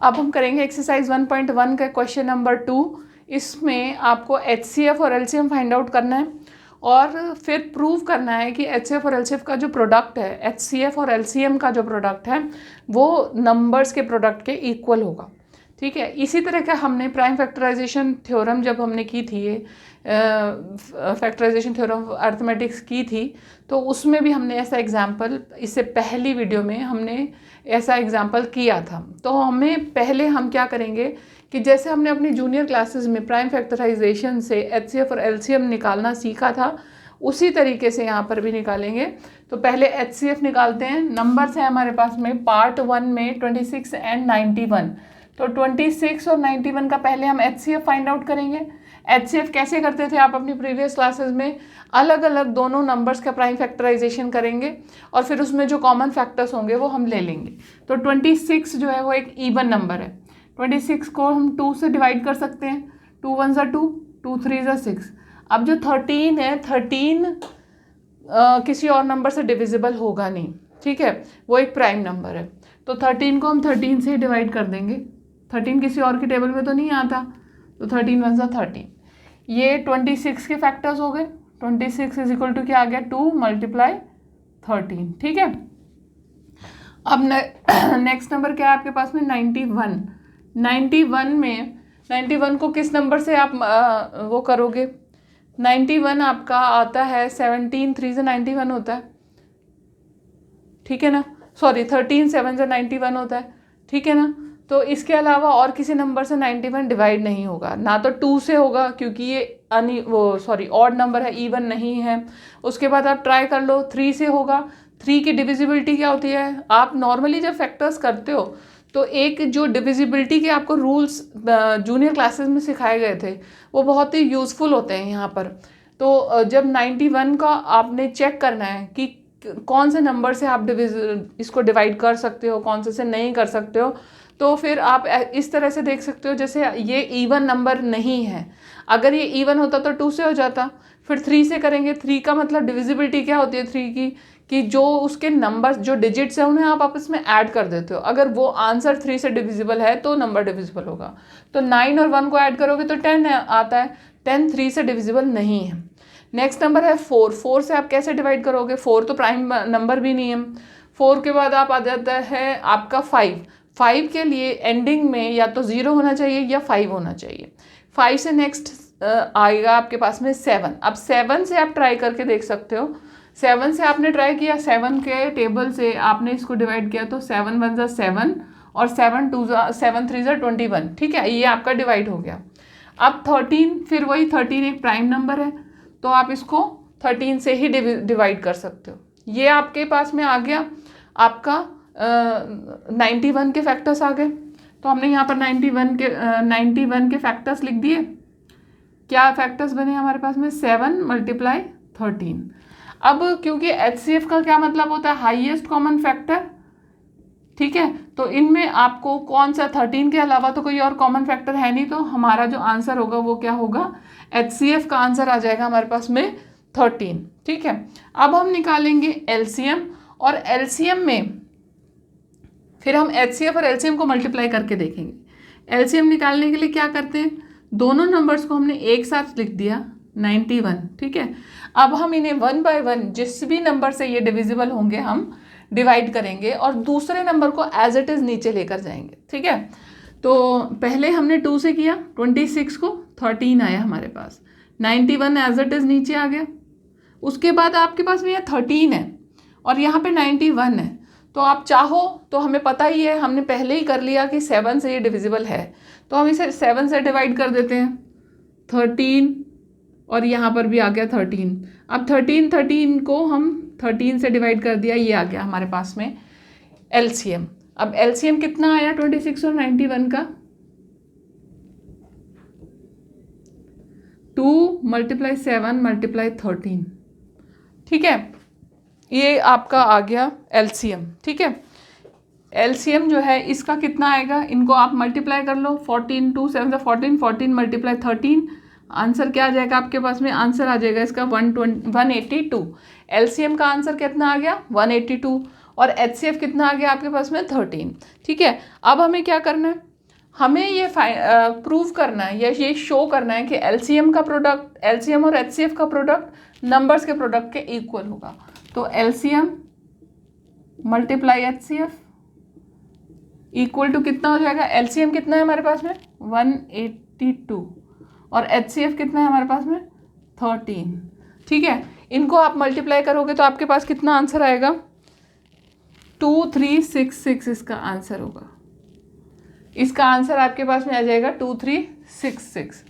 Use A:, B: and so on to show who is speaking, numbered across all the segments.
A: अब हम करेंगे एक्सरसाइज 1.1 का क्वेश्चन नंबर 2। इसमें आपको HCF और LCM फाइंड आउट करना है और फिर प्रूव करना है कि HCF और LCF का जो प्रोडक्ट है, HCF और LCM का जो प्रोडक्ट है वो नंबर्स के प्रोडक्ट के इक्वल होगा। ठीक है, इसी तरह का हमने प्राइम फैक्टराइजेशन थ्योरम जब हमने की थी, ये फैक्टराइजेशन थ्योरम अर्थमेटिक्स की थी, तो उसमें भी हमने ऐसा एग्जाम्पल, इससे पहली वीडियो में हमने ऐसा एग्जाम्पल किया था। तो हमें पहले हम क्या करेंगे कि जैसे हमने अपनी जूनियर क्लासेस में प्राइम फैक्टराइजेशन से HCF और LCM निकालना सीखा था, उसी तरीके से यहाँ पर भी निकालेंगे। तो पहले HCF निकालते हैं। नंबर्स हैं हमारे पास में पार्ट 1 में 26 एंड 91। तो 26 और 91 का पहले हम HCF फाइंड आउट करेंगे। HCF कैसे करते थे आप अपनी प्रीवियस क्लासेस में, अलग अलग दोनों नंबर्स का प्राइम फैक्टराइजेशन करेंगे और फिर उसमें जो कॉमन फैक्टर्स होंगे वो हम ले लेंगे। तो 26 जो है वो एक इवन नंबर है। 26 को हम 2 से डिवाइड कर सकते हैं। 2 1 ज़ा 2, 2 3 ज़ा 6। अब जो 13 है, 13 किसी और नंबर से डिविजिबल होगा नहीं। ठीक है, वो एक प्राइम नंबर है। तो 13 को हम 13 से डिवाइड कर देंगे। 13 किसी और की टेबल में तो नहीं आता, तो 13 1 ज़ा 13। ये 26 के फैक्टर्स हो गए। 26 इज इक्वल टू क्या आ गया, 2 मल्टीप्लाई 13। ठीक है, अब नेक्स्ट नंबर क्या है आपके पास में, 91। 91 में 91 को किस नंबर से आप वो करोगे, 91 आपका आता है 17 3 से 91 होता है। ठीक है ना, सॉरी 13 7 से 91 होता है। ठीक है ना, तो इसके अलावा और किसी नंबर से 91 डिवाइड नहीं होगा, ना तो 2 से होगा क्योंकि ये ऑड नंबर है, इवन नहीं है। उसके बाद आप ट्राई कर लो, 3 से होगा। 3 की डिविजिबिलिटी क्या होती है, आप नॉर्मली जब फैक्टर्स करते हो तो एक जो डिविजिबिलिटी के आपको रूल्स जूनियर क्लासेस में सिखाए गए थे वो बहुत ही यूज़फुल होते हैं यहाँ पर। तो जब 91 का आपने चेक करना है कि कौन से नंबर से आप इसको डिवाइड कर सकते हो, कौन से नहीं कर सकते हो, तो फिर आप इस तरह से देख सकते हो जैसे ये इवन नंबर नहीं है। अगर ये इवन होता तो 2 से हो जाता। फिर 3 से करेंगे। 3 का मतलब डिविजिबिलिटी क्या होती है 3 की, कि जो उसके नंबर जो डिजिट्स हैं उन्हें आप आपस में ऐड कर देते हो। अगर वो आंसर 3 से डिविजिबल है तो नंबर डिविजिबल होगा। तो 9 और 1 को ऐड करोगे तो 10 आता है। 10 3 से डिविजिबल नहीं है। नेक्स्ट नंबर है 4। 4 से आप कैसे डिवाइड करोगे, 4 तो प्राइम नंबर भी नहीं है। 4 के बाद आप आ जाता है आपका 5। 5 के लिए एंडिंग में या तो 0 होना चाहिए या 5 होना चाहिए। 5 से नेक्स्ट आएगा आपके पास में 7। अब 7 से आप ट्राई करके देख सकते हो। 7 से आपने ट्राई किया, 7 के टेबल से आपने इसको डिवाइड किया तो 7 1 ज़ा 7 और 7 3 ज़ा 21। ठीक है, ये आपका डिवाइड हो गया। अब 13, फिर वही 13 एक प्राइम नंबर है तो आप इसको 13 से ही डिवाइड कर सकते हो। ये आपके पास में आ गया आपका 91 के फैक्टर्स आ गए। तो हमने यहाँ पर 91 के फैक्टर्स लिख दिए। क्या फैक्टर्स बने हमारे पास में, 7 मल्टीप्लाई 13। अब क्योंकि HCF का क्या मतलब होता है, हाईएस्ट कॉमन फैक्टर। ठीक है, तो इनमें आपको कौन सा, 13 के अलावा तो कोई और कॉमन फैक्टर है नहीं, तो हमारा जो आंसर होगा वो क्या होगा, HCF का आंसर आ जाएगा हमारे पास में 13। ठीक है, अब हम निकालेंगे LCM और LCM में फिर हम HCF और LCM को मल्टीप्लाई करके देखेंगे। LCM निकालने के लिए क्या करते हैं, दोनों नंबर्स को हमने एक साथ लिख दिया 91। ठीक है, अब हम इन्हें 1 बाय 1 जिस भी नंबर से ये डिविजिबल होंगे हम डिवाइड करेंगे और दूसरे नंबर को एज इट इज़ नीचे लेकर जाएंगे। ठीक है, तो पहले हमने 2 से किया, 26 को 13 आया हमारे पास, 91 एज इट इज़ नीचे आ गया। उसके बाद आपके पास में ये 13 है और यहाँ पे 91 है। तो आप चाहो तो हमें पता ही है, हमने पहले ही कर लिया कि 7 से ये डिविजिबल है, तो हम इसे 7 से डिवाइड कर देते हैं। 13 और यहाँ पर भी आ गया 13। अब 13 को हम 13 से डिवाइड कर दिया, ये आ गया हमारे पास में LCM। अब LCM कितना आया 26 और 91 का, 2 मल्टीप्लाई 7 मल्टीप्लाई 13। ठीक है, ये आपका आ गया LCM। ठीक है, LCM जो है इसका कितना आएगा, इनको आप मल्टीप्लाई कर लो। 14 2 7 14, 14 मल्टीप्लाई 13, आंसर क्या आ जाएगा आपके पास में, आंसर आ जाएगा इसका 182। LCM का आंसर कितना आ गया 182 और HCF कितना आ गया आपके पास में 13। ठीक है, अब हमें क्या करना है, हमें ये प्रूव करना है या ये शो करना है कि एलसीएम का प्रोडक्ट, एलसीएम और एचसीएफ का प्रोडक्ट नंबर्स के प्रोडक्ट के इक्वल होगा। तो LCM multiply HCF equal to कितना हो जाएगा? एलसीएम कितना है हमारे पास में 182 और एचसीएफ कितना है हमारे पास में 13। ठीक है, इनको आप मल्टीप्लाई करोगे तो आपके पास कितना आंसर आएगा? 2366 इसका आंसर होगा। इसका आंसर आपके पास में आ जाएगा 2366।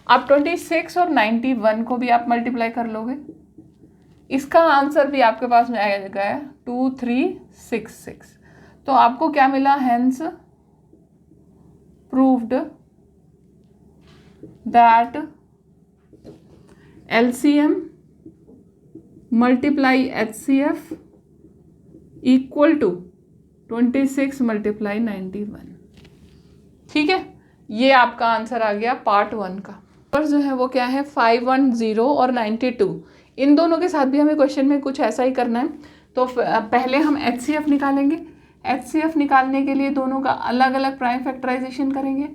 A: अब 26 और 91 को भी आप मल्टीप्लाई कर लोगे, इसका आंसर भी आपके पास में आएगा 2366। तो आपको क्या मिला? Hence proved that LCM multiply HCF equal to 26 multiply 91। ठीक है, ये आपका आंसर आ गया पार्ट 1 का। और जो है वो क्या है 510 और 92, इन दोनों के साथ भी हमें क्वेश्चन में कुछ ऐसा ही करना है। तो पहले हम एचसीएफ निकालेंगे। एचसीएफ निकालने के लिए दोनों का अलग अलग प्राइम फैक्टराइजेशन करेंगे।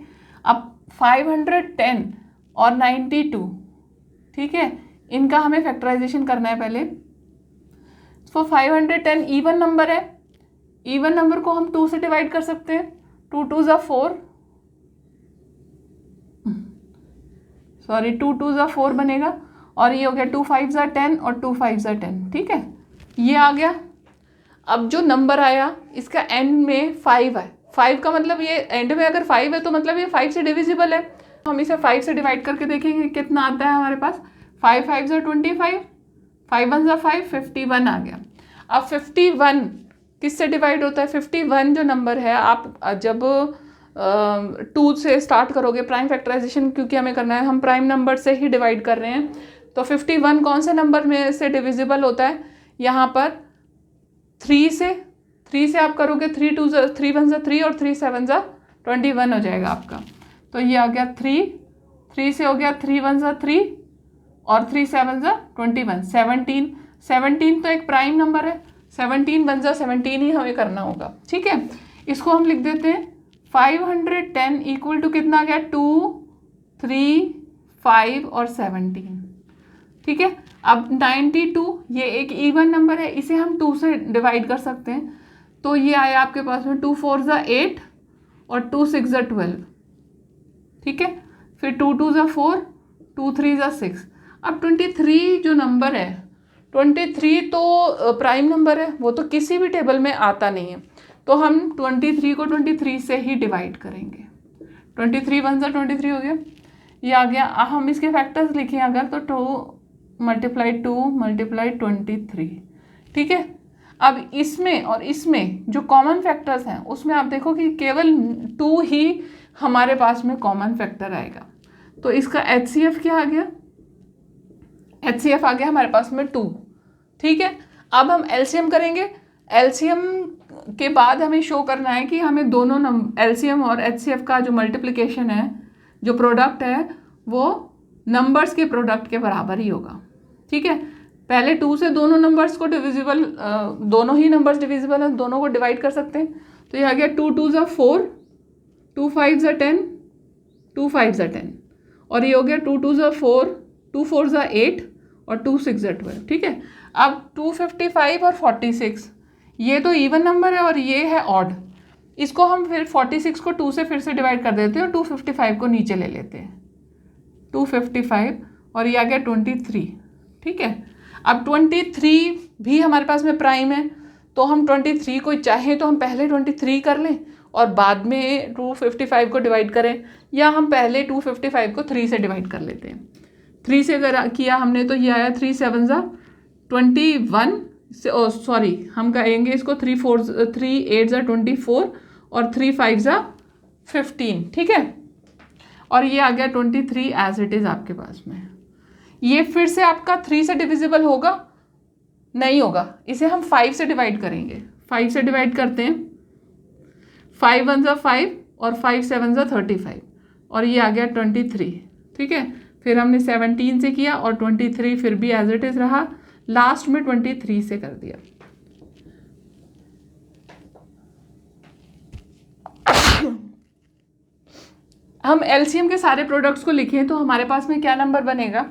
A: अब 510 और 92, ठीक है, इनका हमें फैक्टराइजेशन करना है पहले। तो 510 इवन नंबर है, इवन नंबर को हम 2 से डिवाइड कर सकते हैं। 2 2 ज़ा 4, सॉरी 2 2 ज़ा 4 बनेगा, और ये हो गया 2 5 ज़ा 10 और 2 5 ज़ा 10। ठीक है, ये आ गया। अब जो नंबर आया इसका एंड में 5 है। 5 का मतलब ये एंड में अगर 5 है तो मतलब ये 5 से डिविजिबल है। हम इसे 5 से डिवाइड करके देखेंगे कितना आता है हमारे पास। 5 5 ज़ा 25, 5 1 ज़ा 5, 51 आ गया। अब 51 किससे डिवाइड होता है? 51 जो नंबर है, आप जब 2 से स्टार्ट करोगे प्राइम फैक्टराइजेशन, क्योंकि हमें करना है, हम प्राइम नंबर से ही डिवाइड कर रहे हैं। तो 51 कौन से नंबर में से डिविजिबल होता है? यहाँ पर 3 से आप करोगे 3 2 3 1 ज़ा 3 और 3 7 ज़ा 21 हो जाएगा आपका। तो ये आ गया 3 से हो गया 3 1 ज़ा 3 और 3 7 ज़ा 21, 17 तो एक प्राइम नंबर है। 17 1 ज़ा 17 ही हमें करना होगा। ठीक है, इसको हम लिख देते हैं 510 इक्वल टू कितना आ गया? 2 3 5 और 17। ठीक है, अब 92 ये एक इवन नंबर है, इसे हम 2 से डिवाइड कर सकते हैं। तो ये आया आपके पास में 2 4 ज़ा 8 और 2 6 ज़ा 12। ठीक है, फिर 2 2 ज़ा 4, 2 3 ज़ा 6। अब 23 जो नंबर है, 23 तो प्राइम नंबर है, वो तो किसी भी टेबल में आता नहीं है। तो हम 23 को 23 से ही डिवाइड करेंगे। 23 1 ज़ा 23 हो गया, ये आ गया। हम इसके फैक्टर्स लिखें अगर, तो 2 मल्टीप्लाई 2 मल्टीप्लाई 23। ठीक है, अब इसमें और इसमें जो कॉमन फैक्टर्स हैं उसमें आप देखो कि केवल 2 ही हमारे पास में कॉमन फैक्टर आएगा। तो इसका एचसीएफ क्या आ गया? एचसीएफ आ गया हमारे पास में 2। ठीक है, अब हम एलसीएम करेंगे। एलसीएम के बाद हमें शो करना है कि हमें दोनों एलसीएम और एचसीएफ का जो मल्टीप्लिकेशन है, जो प्रोडक्ट है, वो नंबर्स के प्रोडक्ट के बराबर ही होगा। ठीक है, पहले 2 से दोनों नंबर्स को डिविजिबल, दोनों ही नंबर्स डिविजिबल हैं, दोनों को डिवाइड कर सकते हैं। तो ये आ गया 2 2 ज़ा 4, 2 5 ज़ा 10, 2 5 ज़ा 10, और ये हो गया 2 2 ज़ा 4, 2 4 ज़ा 8 और 2 6 ज़ा 12। ठीक है, अब 255 और 46 ये तो इवन नंबर है और ये है ऑड। इसको हम फिर 46 को 2 से फिर से डिवाइड कर देते हैं और 255 को नीचे ले लेते हैं। 255 और ये आ गया 23। ठीक है, अब 23 भी हमारे पास में प्राइम है, तो हम 23 को चाहे तो हम पहले 23 कर लें और बाद में 255 को डिवाइड करें, या हम पहले 255 को 3 से डिवाइड कर लेते हैं। 3 से अगर किया हमने तो ये आया 3 7 ज़ा 21 से, सॉरी हम कहेंगे इसको 3 8 ज़ा 24 और 3 5 ज़ा 15। ठीक है, और ये आ गया 23 एज इट इज़ आपके पास में। ये फिर से आपका 3 से डिविजिबल होगा? नहीं होगा, इसे हम 5 से डिवाइड करेंगे। 5 से डिवाइड करते हैं, 5 1 ज़ा 5 और 5 7 ज़ा 35, और ये आ गया 23। ठीक है, फिर हमने 17 से किया और 23 फिर भी एज इट इज़ रहा, लास्ट में 23 से कर दिया। हम एलसीएम के सारे प्रोडक्ट्स को लिखें तो हमारे पास में क्या नंबर बनेगा,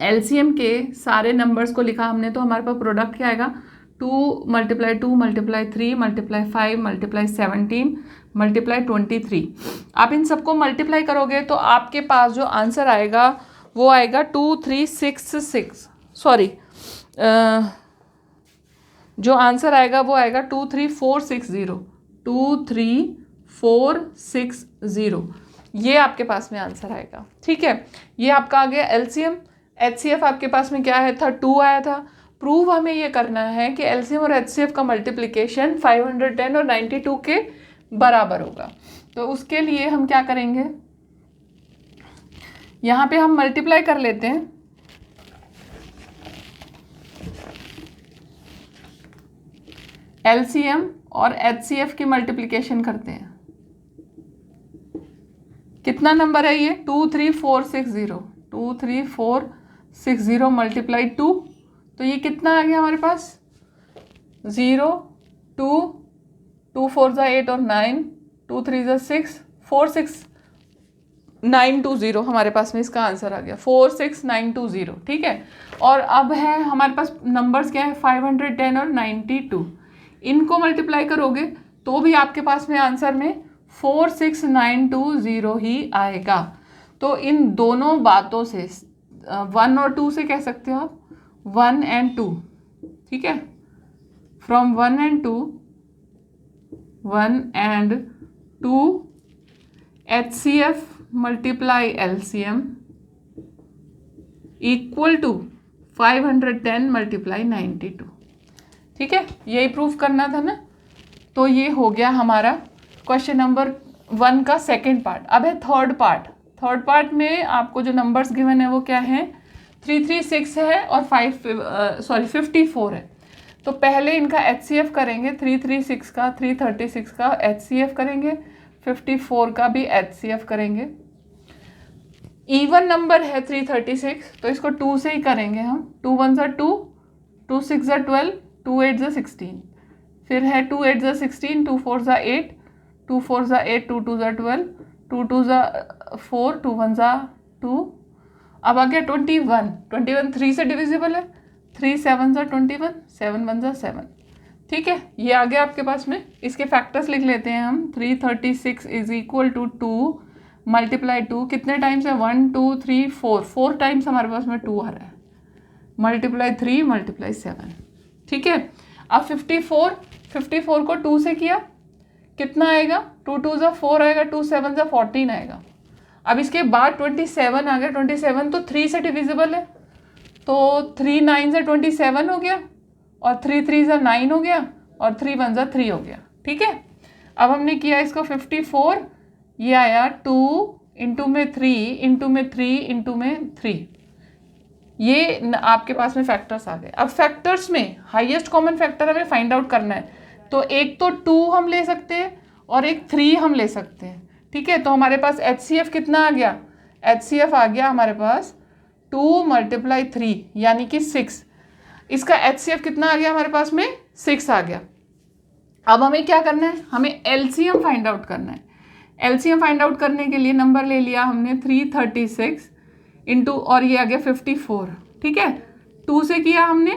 A: एलसीएम के सारे नंबर्स को लिखा हमने तो हमारे पास प्रोडक्ट क्या आएगा, 2 × 2 × 3 × 5 × 17 × 23। आप इन सबको मल्टीप्लाई करोगे तो आपके पास जो आंसर आएगा वो आएगा 2366, सॉरी जो आंसर आएगा वो आएगा 23460, 23460, ये आपके पास में आंसर आएगा। ठीक है, ये आपका आ गया एलसीएम। एचसीएफ आपके पास में क्या है था, 2 आया था। प्रूव हमें ये करना है कि एलसीएम और एचसीएफ का मल्टीप्लिकेशन 510 और 92 के बराबर होगा। तो उसके लिए हम क्या करेंगे, यहाँ पे हम मल्टीप्लाई कर लेते हैं। एलसीएम और एचसीएफ की मल्टीप्लिकेशन करते हैं। कितना नंबर है ये, 23460, 23460 मल्टीप्लाई 2, तो ये कितना आ गया हमारे पास, 0 2 2 4 8 और 9, 2 3 6, 46920 हमारे पास में इसका आंसर आ गया, 46920। ठीक है, और अब है हमारे पास नंबर्स क्या है, 510 और 92। इनको मल्टीप्लाई करोगे तो भी आपके पास में आंसर में 46920 ही आएगा। तो इन दोनों बातों से 1 और 2 से कह सकते हो आप 1 and 2। ठीक है, from 1 and 2, 1 and 2 HCF multiply LCM equal to 510 multiply 92। ठीक है, यही प्रूफ करना था ना। तो ये हो गया हमारा क्वेश्चन नंबर 1 का सेकंड पार्ट। अब है थर्ड पार्ट। थर्ड पार्ट में आपको जो नंबर्स गिवन है वो क्या है, 336 है और 54 है। तो पहले इनका HCF करेंगे, 336 का 336 का HCF करेंगे, 54 का भी HCF करेंगे। इवन नंबर है 336, तो इसको 2 से ही करेंगे हम। 2 1 ज़ा 2, 2 6 ज़ा 12, 2 8 ज़ा 16, फिर है 2 8 ज़ा 16, 2 4 ज़ा 8, 2 4 ज़ा 8, 2 2 ज़ा 12, 2 2 ज़ा 4, 2 1 ज़ा 2। अब आ गया 21, 21 3 से डिविजिबल है, 3 7 ज़ा 21, 7 1 ज़ा 7। ठीक है, ये आ गया आपके पास में। इसके फैक्टर्स लिख लेते हैं हम। 336 इज इक्वल टू 2 मल्टीप्लाई 2, कितने टाइम्स है, 1 2 3 4, 4 टाइम्स हमारे पास में 2 आ रहा है, मल्टीप्लाई 3 मल्टीप्लाई 7। ठीक है, अब 54 को 2 से किया, कितना आएगा, 2 2 ज़ा 4 आएगा, 2 7 ज़ा 14 आएगा। अब इसके बाद 27 आ गया, 27 तो 3 से डिविजिबल है, तो 3 9 ज़ा 27 हो गया, और 3 3 ज़ा 9 हो गया, और 3 1 ज़ा 3 हो गया। ठीक है, अब हमने किया इसको 54, ये आया 2 इंटू में 3 इंटू में 3 इंटू में 3, ये आपके पास में फैक्टर्स आ गए। अब फैक्टर्स में हाईएस्ट कॉमन फैक्टर हमें फाइंड आउट करना है, तो एक तो 2 हम ले सकते हैं और एक 3 हम ले सकते हैं। ठीक है, तो हमारे पास HCF कितना आ गया, HCF आ गया हमारे पास 2 मल्टीप्लाई 3 यानी कि 6। इसका HCF कितना आ गया हमारे पास में, 6 आ गया। अब हमें क्या करना है, हमें LCM फाइंड आउट करना है। LCM फाइंड आउट करने के लिए नंबर ले लिया हमने 336 इंटू, और ये आ गया 54। ठीक है, 2 से किया हमने,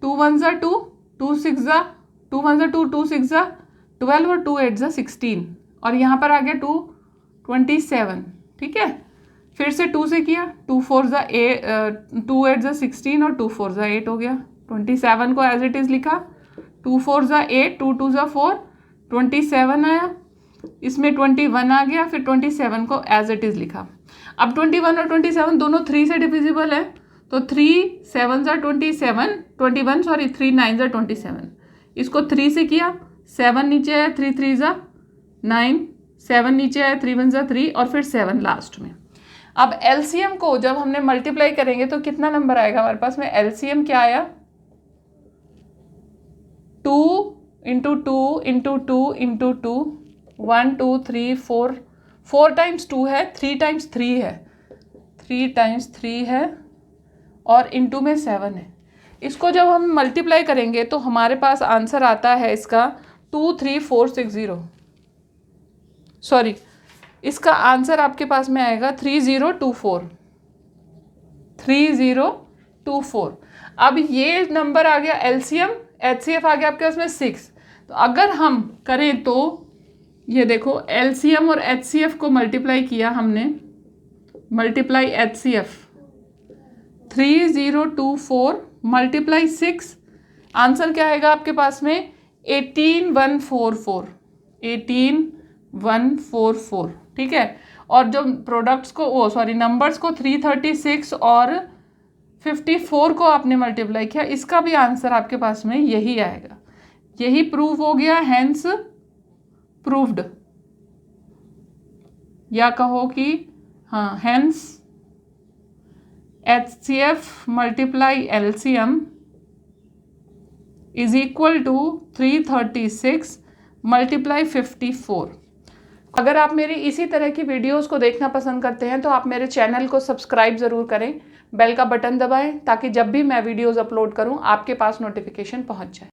A: 2 1 ज़ा 2, 2 6 ज़ा 2 1 ज़ा 2, 2 6 ज़ा 12 और 2 8 ज़ा 16, और यहाँ पर आ गया 2 27। ठीक है, फिर से 2 से किया, 2 4 ज़ा 8, 2 8 ज़ा 16 और 2 4 ज़ा 8 हो गया। 27 को एज इट इज़ लिखा, 2 4 ज़ा 8, 2 2 ज़ा 4, 27 आया, इसमें 21 आ गया, फिर 27 को एज इट इज़ लिखा। अब 21 और 27 दोनों 3 से डिविजिबल है, तो 3 7 ज़ा 21 सॉरी 3 9 ज़ा 27, इसको 3 से किया, 7 नीचे आया, 3 3 ज़ा 9, 7 नीचे आया, 3 1 ज़ा 3 और फिर 7 लास्ट में। अब LCM को जब हमने मल्टीप्लाई करेंगे तो कितना नंबर आएगा हमारे पास में, LCM क्या आया, 2 इंटू 2 इंटू 2 इंटू 2, 1 2 3 4, 4 टाइम्स 2 है, 3 टाइम्स 3 है, 3 टाइम्स 3 है, और इंटू में 7 है। इसको जब हम मल्टीप्लाई करेंगे तो हमारे पास आंसर आता है इसका 23460, सॉरी इसका आंसर आपके पास में आएगा 3024। 3024। अब ये नंबर आ गया एलसीएम, एचसीएफ आ गया आपके पास में 6। तो अगर हम करें तो ये देखो एलसीएम और एचसीएफ को मल्टीप्लाई किया हमने, मल्टीप्लाई एचसीएफ 3024 मल्टीप्लाई 6, आंसर क्या आएगा आपके पास में 18144। 18144, ठीक है। और जो प्रोडक्ट्स को नंबर्स को 336 और 54 को आपने मल्टीप्लाई किया, इसका भी आंसर आपके पास में यही आएगा। यही प्रूव हो गया, हेंस प्रूव्ड, या कहो कि हाँ hence HCF multiply LCM is equal to 336 multiply 54। अगर आप मेरी इसी तरह की वीडियोस को देखना पसंद करते हैं तो आप मेरे चैनल को सब्सक्राइब ज़रूर करें, बेल का बटन दबाएं ताकि जब भी मैं वीडियोस अपलोड करूं आपके पास नोटिफिकेशन पहुंच जाए।